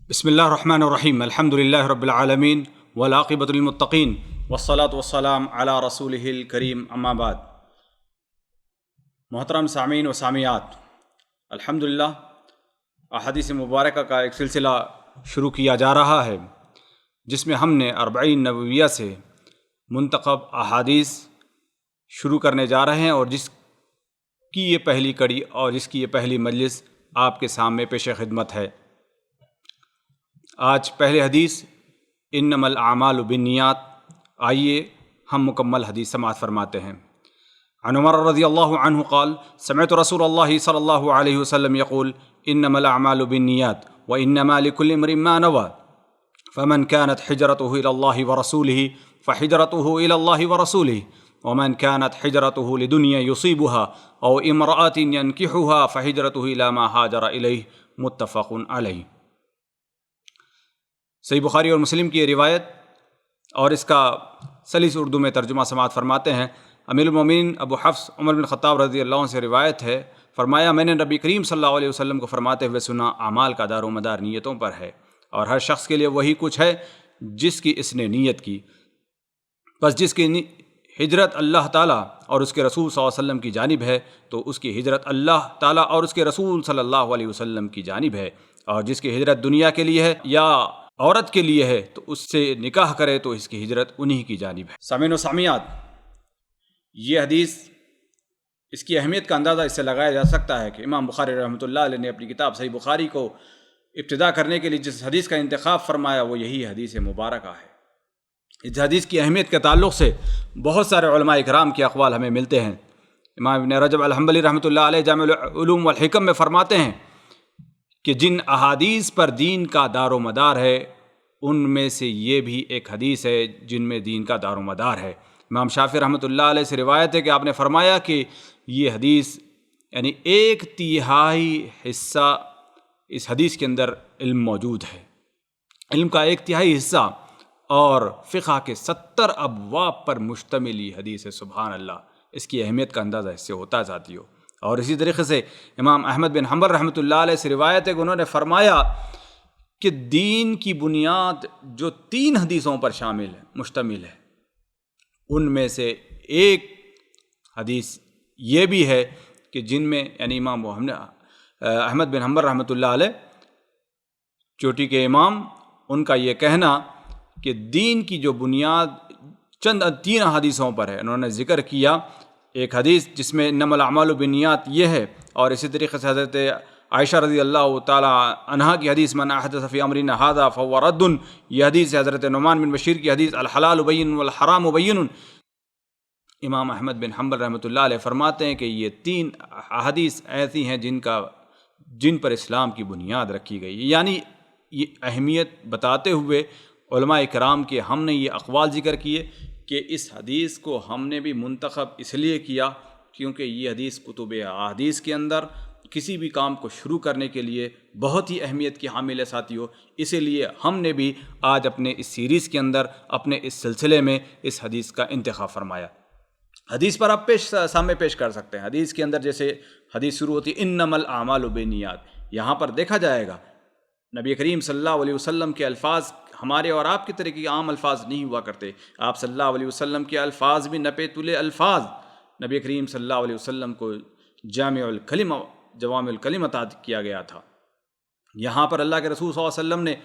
بسم اللہ الرحمن الرحیم الحمد للہ رب العالمین والعاقبۃ للمتقین والصلاۃ والسلام علی رسولہ الکریم اما بعد۔ محترم سامعین و سامعات، الحمد للہ احادیث مبارکہ کا ایک سلسلہ شروع کیا جا رہا ہے جس میں ہم نے 40 نبویہ سے منتخب احادیث شروع کرنے جا رہے ہیں، اور جس کی یہ پہلی کڑی اور جس کی یہ پہلی مجلس آپ کے سامنے پیش خدمت ہے۔ آج پہلے حدیث انما الاعمال بالنیات، آئیے ہم مکمل حدیث سماعت فرماتے ہیں۔ عن عمر رضی اللہ عنہ قال سمعت رسول اللہ صلی اللہ علیہ وسلم یقول انما الاعمال بالنیات وانما لكل امرئ ما نوى فمن كانت حجرته الى الله ورسوله فحجرته الى الله ورسوله ومن كانت حجرته لدنيا يصيبها او امرأة ينكحها فحجرته الى ما هاجر اليه متفق علیہ۔ صحیح بخاری اور مسلم کی یہ روایت اور اس کا سلیس اردو میں ترجمہ سماعت فرماتے ہیں۔ امیر المومنین ابو حفص عمر بن خطاب رضی اللہ عنہ سے روایت ہے، فرمایا میں نے نبی کریم صلی اللہ علیہ وسلم کو فرماتے ہوئے سنا، اعمال کا دار و مدار نیتوں پر ہے، اور ہر شخص کے لیے وہی کچھ ہے جس کی اس نے نیت کی، بس جس کی ہجرت اللہ تعالیٰ اور اس کے رسول صلی اللہ علیہ وسلم کی جانب ہے تو اس کی ہجرت اللہ تعالیٰ اور اس کے رسول صلی اللہ علیہ وسلم کی جانب ہے، اور جس کی ہجرت دنیا کے لیے ہے یا عورت کے لیے ہے تو اس سے نکاح کرے تو اس کی ہجرت انہی کی جانب ہے۔ سامعین و سامعات، یہ حدیث، اس کی اہمیت کا اندازہ اس سے لگایا جا سکتا ہے کہ امام بخاری رحمۃ اللہ علیہ نے اپنی کتاب صحیح بخاری کو ابتدا کرنے کے لیے جس حدیث کا انتخاب فرمایا وہ یہی حدیث مبارکہ ہے۔ اس حدیث کی اہمیت کے تعلق سے بہت سارے علماء کرام کے اقوال ہمیں ملتے ہیں۔ امام ابن رجب الحنبلی رحمۃ اللہ علیہ جامع العلوم والحکم میں فرماتے ہیں کہ جن احادیث پر دین کا دار و مدار ہے ان میں سے یہ بھی ایک حدیث ہے جن میں دین کا دار و مدار ہے۔ امام شافعی رحمۃ اللہ علیہ سے روایت ہے کہ آپ نے فرمایا کہ یہ حدیث یعنی 1/3 حصہ اس حدیث کے اندر علم موجود ہے، علم کا 1/3 حصہ، اور فقہ کے 70 ابواب پر مشتمل یہ حدیث ہے۔ سبحان اللہ، اس کی اہمیت کا اندازہ اس سے ہوتا ہے ساتھیو۔ اور اسی طریقے سے امام احمد بن حنبل رحمۃ اللہ علیہ سے روایت ہے کہ انہوں نے فرمایا کہ دین کی بنیاد جو 3 حدیثوں پر مشتمل ہے ان میں سے ایک حدیث یہ بھی ہے کہ جن میں یعنی امام احمد بن حنبل رحمۃ اللہ علیہ چوٹی کے امام، ان کا یہ کہنا کہ دین کی جو بنیاد چند 3 حدیثوں پر ہے، انہوں نے ذکر کیا ایک حدیث جس میں انما الاعمال بالنیات یہ ہے، اور اسی طریقے سے حضرت عائشہ رضی اللہ تعالی عنہا کی حدیث من احدث فی امرنا ھذا فهو رد، یہ حدیث ہے حضرت نعمان بن بشیر کی حدیث الحلال بین والحرام بین۔ امام احمد بن حنبل رحمۃ اللہ علیہ فرماتے ہیں کہ یہ 3 احادیث ایسی ہیں جن پر اسلام کی بنیاد رکھی گئی، یعنی یہ اہمیت بتاتے ہوئے علماء کرام کے ہم نے یہ اقوال ذکر کیے کہ اس حدیث کو ہم نے بھی منتخب اس لیے کیا کیونکہ یہ حدیث کتب احادیث کے اندر کسی بھی کام کو شروع کرنے کے لیے بہت ہی اہمیت کی حامل ہے ساتھیوں۔ اسی لیے ہم نے بھی آج اپنے اس سیریز کے اندر اپنے اس سلسلے میں اس حدیث کا انتخاب فرمایا۔ حدیث پر آپ سامنے پیش کر سکتے ہیں۔ حدیث کے اندر جیسے حدیث شروع ہوتی ہے انما الاعمال بالنیات، یہاں پر دیکھا جائے گا نبی کریم صلی اللہ علیہ وسلم کے الفاظ ہمارے اور آپ کی طرح کے عام الفاظ نہیں ہوا کرتے۔ آپ صلی اللہ علیہ وسلم کے الفاظ بھی نپے تلے الفاظ، نبی کریم صلی اللہ علیہ وسلم کو جوامع الکلم عطا کیا گیا تھا۔ یہاں پر اللہ کے رسول صلی اللہ علیہ وسلم نے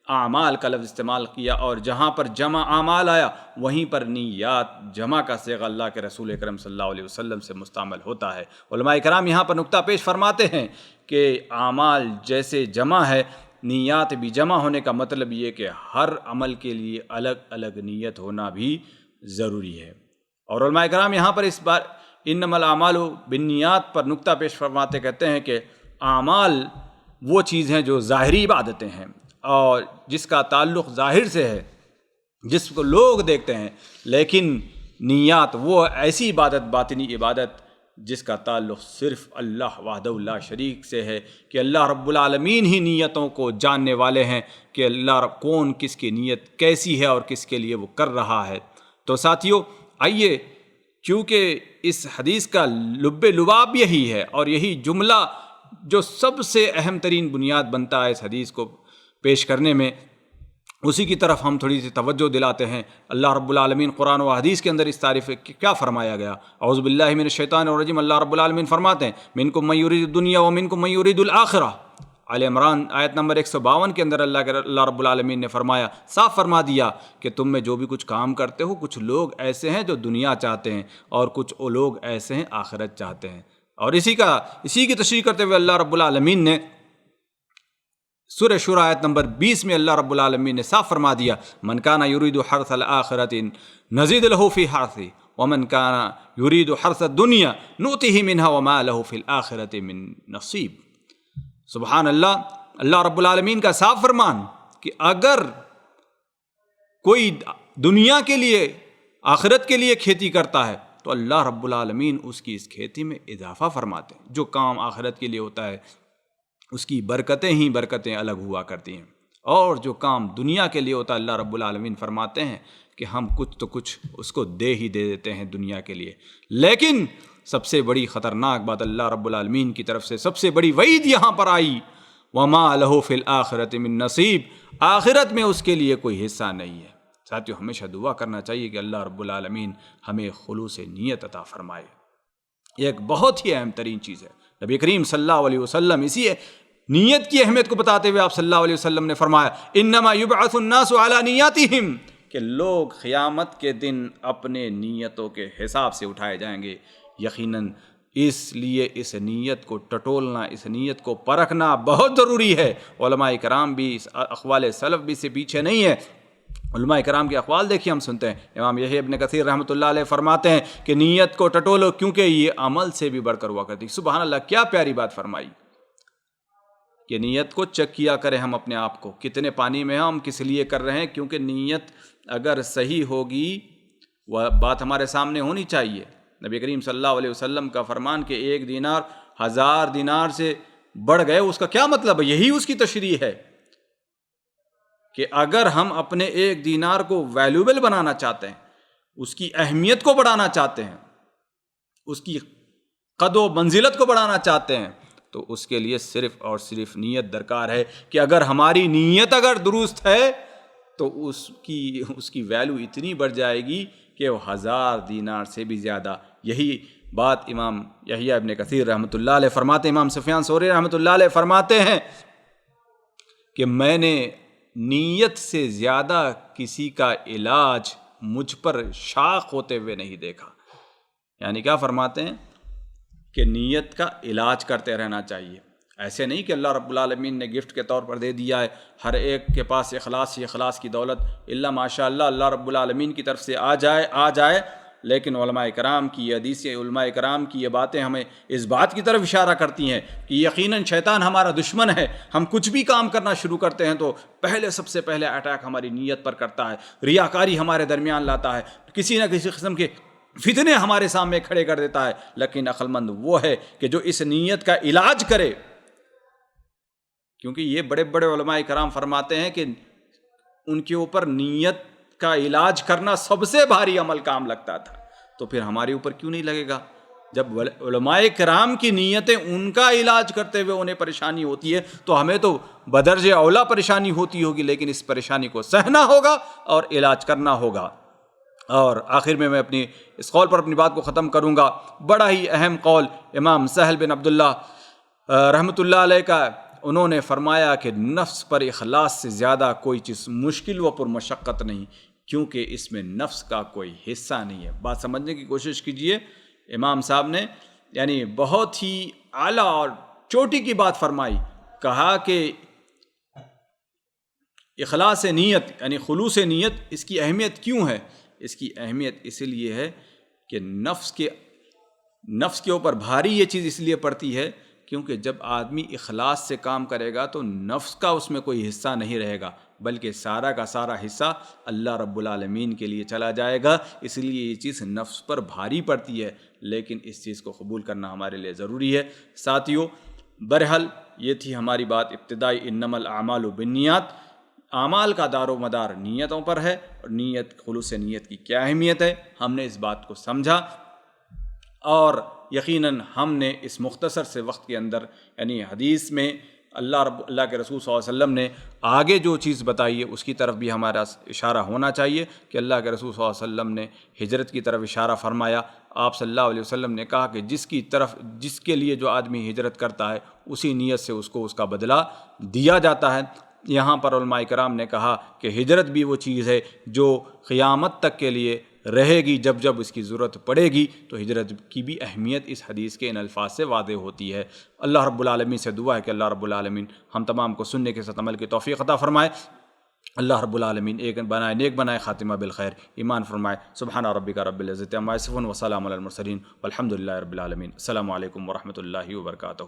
اعمال کا لفظ استعمال کیا، اور جہاں پر جمع اعمال آیا وہیں پر نیات جمع کا صیغہ اللہ کے رسول اکرم صلی اللہ علیہ وسلم سے مستعمل ہوتا ہے۔ علماء کرام یہاں پر نقطہ پیش فرماتے ہیں کہ اعمال جیسے جمع ہے، نیات بھی جمع ہونے کا مطلب یہ کہ ہر عمل کے لیے الگ الگ نیت ہونا بھی ضروری ہے۔ اور علماء کرام یہاں پر اس بار انما الاعمال بالنیات پر نقطہ پیش فرماتے کہتے ہیں کہ اعمال وہ چیز ہیں جو ظاہری عبادتیں ہیں اور جس کا تعلق ظاہر سے ہے، جس کو لوگ دیکھتے ہیں، لیکن نیات وہ ایسی عبادت، باطنی عبادت جس کا تعلق صرف اللہ وحدہ لا شریک سے ہے، کہ اللہ رب العالمین ہی نیتوں کو جاننے والے ہیں کہ اللہ رب کون کس کی نیت کیسی ہے اور کس کے لیے وہ کر رہا ہے۔ تو ساتھیو آئیے، کیونکہ اس حدیث کا لب لباب یہی ہے اور یہی جملہ جو سب سے اہم ترین بنیاد بنتا ہے اس حدیث کو پیش کرنے میں اسی کی طرف ہم تھوڑی سی توجہ دلاتے ہیں۔ اللہ رب العالمین قرآن و حدیث کے اندر اس تعریف کیا فرمایا گیا؟ اعوذ باللہ من الشیطان الرجیم، اللہ رب العالمین فرماتے ہیں منکم من یرید الدنیا ومنکم من یرید الآخرہ۔ آل عمران آیت نمبر 152 کے اندر اللہ رب العالمین نے فرمایا، صاف فرما دیا کہ تم میں جو بھی کچھ کام کرتے ہو، کچھ لوگ ایسے ہیں جو دنیا چاہتے ہیں اور کچھ لوگ ایسے ہیں آخرت چاہتے ہیں۔ اور اسی کی تشریح کرتے ہوئے اللہ رب العالمین نے سورہ شورى آیت نمبر 20 میں اللہ رب العالمین نے صاف فرما دیا، من کان یرید حرث الآخرۃ نزید له فی حرثہ ومن کان یرید حرث الدنیا نؤتہ منہا وما له فی الآخرۃ من نصیب۔ سبحان اللہ، اللہ رب العالمین کا صاف فرمان کہ اگر کوئی دنیا کے لیے، آخرت کے لیے کھیتی کرتا ہے تو اللہ رب العالمین اس کی اس کھیتی میں اضافہ فرماتے ہیں۔ جو کام آخرت کے لیے ہوتا ہے اس کی برکتیں ہی برکتیں الگ ہوا کرتی ہیں، اور جو کام دنیا کے لیے ہوتا ہے اللہ رب العالمین فرماتے ہیں کہ ہم کچھ تو کچھ اس کو دے دیتے ہیں دنیا کے لیے۔ لیکن سب سے بڑی خطرناک بات اللہ رب العالمین کی طرف سے سب سے بڑی وعید یہاں پر آئی، وَمَا لَهُ فِي الْآخِرَةِ مِن نَصِیب، آخرت میں اس کے لیے کوئی حصہ نہیں ہے۔ ساتھیو، ہمیشہ دعا کرنا چاہیے کہ اللہ رب العالمین ہمیں خلوص نیت عطا فرمائے۔ یہ ایک بہت ہی اہم ترین چیز ہے۔ نبی کریم صلی اللہ علیہ وسلم اسی نیت کی اہمیت کو بتاتے ہوئے آپ صلی اللہ علیہ وسلم نے فرمایا، انما یبعث الناس علی نیاتہم، کہ لوگ قیامت کے دن اپنے نیتوں کے حساب سے اٹھائے جائیں گے۔ یقیناً اس لیے اس نیت کو ٹٹولنا، اس نیت کو پرکھنا بہت ضروری ہے۔ علماء کرام بھی اس اقوال سلف بھی سے پیچھے نہیں ہے۔ علماء کرام کے اقوال دیکھیے، ہم سنتے ہیں امام یحییٰ ابن کثیر رحمۃ اللہ علیہ فرماتے ہیں کہ نیت کو ٹٹولو کیونکہ یہ عمل سے بھی بڑھ کر ہوا کرتی۔ سبحان اللہ، کیا پیاری بات فرمائی کہ نیت کو چیک کیا کریں ہم اپنے آپ کو، کتنے پانی میں ہم کس لیے کر رہے ہیں، کیونکہ نیت اگر صحیح ہوگی وہ بات ہمارے سامنے ہونی چاہیے۔ نبی کریم صلی اللہ علیہ وسلم کا فرمان کہ 1 دینار 1000 دینار سے بڑھ گئے، اس کا کیا مطلب ہے؟ یہی اس کی تشریح ہے کہ اگر ہم اپنے 1 دینار کو ویلیوبل بنانا چاہتے ہیں، اس کی اہمیت کو بڑھانا چاہتے ہیں، اس کی قد و منزلت کو بڑھانا چاہتے ہیں، تو اس کے لیے صرف اور صرف نیت درکار ہے کہ اگر ہماری نیت اگر درست ہے تو اس کی ویلیو اتنی بڑھ جائے گی کہ وہ 1000 دینار سے بھی زیادہ۔ یہی بات امام یحییٰ ابن کثیر رحمۃ اللہ علیہ فرماتے ہیں، امام سفیان ثوری رحمۃ اللہ علیہ فرماتے ہیں کہ میں نے نیت سے زیادہ کسی کا علاج مجھ پر شاق ہوتے ہوئے نہیں دیکھا۔ یعنی کیا فرماتے ہیں کہ نیت کا علاج کرتے رہنا چاہیے۔ ایسے نہیں کہ اللہ رب العالمین نے گفٹ کے طور پر دے دیا ہے، ہر ایک کے پاس اخلاص ہی اخلاص کی دولت الا ماشاء اللہ اللہ رب العالمین کی طرف سے آ جائے۔ لیکن علماء کرام کی یہ حدیثیں، علماء کرام کی یہ باتیں ہمیں اس بات کی طرف اشارہ کرتی ہیں کہ یقیناً شیطان ہمارا دشمن ہے۔ ہم کچھ بھی کام کرنا شروع کرتے ہیں تو سب سے پہلے اٹیک ہماری نیت پر کرتا ہے، ریاکاری ہمارے درمیان لاتا ہے، کسی نہ کسی قسم کے فتنے ہمارے سامنے کھڑے کر دیتا ہے۔ لیکن عقل مند وہ ہے کہ جو اس نیت کا علاج کرے، کیونکہ یہ بڑے بڑے علماء کرام فرماتے ہیں کہ ان کے اوپر نیت کا علاج کرنا سب سے بھاری عمل کام لگتا تھا، تو پھر ہمارے اوپر کیوں نہیں لگے گا؟ جب علماء کرام کی نیتیں ان کا علاج کرتے ہوئے انہیں پریشانی ہوتی ہے تو ہمیں تو بدرجہ اولا پریشانی ہوتی ہوگی، لیکن اس پریشانی کو سہنا ہوگا اور علاج کرنا ہوگا۔ اور آخر میں اپنی اس قول پر اپنی بات کو ختم کروں گا۔ بڑا ہی اہم قول امام سہل بن عبداللہ رحمۃ اللہ علیہ کا، انہوں نے فرمایا کہ نفس پر اخلاص سے زیادہ کوئی چیز مشکل و پر مشقت نہیں، کیونکہ اس میں نفس کا کوئی حصہ نہیں ہے۔ بات سمجھنے کی کوشش کیجئے، امام صاحب نے یعنی بہت ہی اعلیٰ اور چوٹی کی بات فرمائی، کہا کہ اخلاص نیت یعنی خلوص نیت، اس کی اہمیت کیوں ہے؟ اس کی اہمیت اس لیے ہے کہ نفس کے اوپر بھاری یہ چیز اس لیے پڑتی ہے کیونکہ جب آدمی اخلاص سے کام کرے گا تو نفس کا اس میں کوئی حصہ نہیں رہے گا، بلکہ سارا کا سارا حصہ اللہ رب العالمین کے لیے چلا جائے گا۔ اس لیے یہ چیز نفس پر بھاری پڑتی ہے، لیکن اس چیز کو قبول کرنا ہمارے لیے ضروری ہے۔ ساتھیو، بہرحال یہ تھی ہماری بات ابتدائی، انما الاعمال بالنیات، اعمال کا دار و مدار نیتوں پر ہے، اور نیت، خلوص نیت کی کیا اہمیت ہے، ہم نے اس بات کو سمجھا، اور یقیناً ہم نے اس مختصر سے وقت کے اندر یعنی حدیث میں اللہ کے رسول صلی اللہ علیہ وسلم نے آگے جو چیز بتائی ہے اس کی طرف بھی ہمارا اشارہ ہونا چاہیے کہ اللہ کے رسول صلی اللہ علیہ وسلم نے ہجرت کی طرف اشارہ فرمایا. آپ صلی اللہ علیہ وسلم نے کہا کہ جس کے لیے جو آدمی ہجرت کرتا ہے اسی نیت سے اس کو اس کا بدلہ دیا جاتا ہے. یہاں پر علماء کرام نے کہا کہ ہجرت بھی وہ چیز ہے جو قیامت تک کے لیے رہے گی. جب اس کی ضرورت پڑے گی تو ہجرت کی بھی اہمیت اس حدیث کے ان الفاظ سے واضح ہوتی ہے. اللہ رب العالمین سے دعا ہے کہ اللہ رب العالمین ہم تمام کو سننے کے ساتھ عمل کی توفیق عطا فرمائے. اللہ رب العالمین نیک بنائے خاتمہ بالخیر ایمان فرمائے. سبحان ربک رب العزت عما یصفون وسلام علی المرسلین والحمد للہ رب العالمین. السلام علیکم ورحمۃ اللہ وبرکاتہ.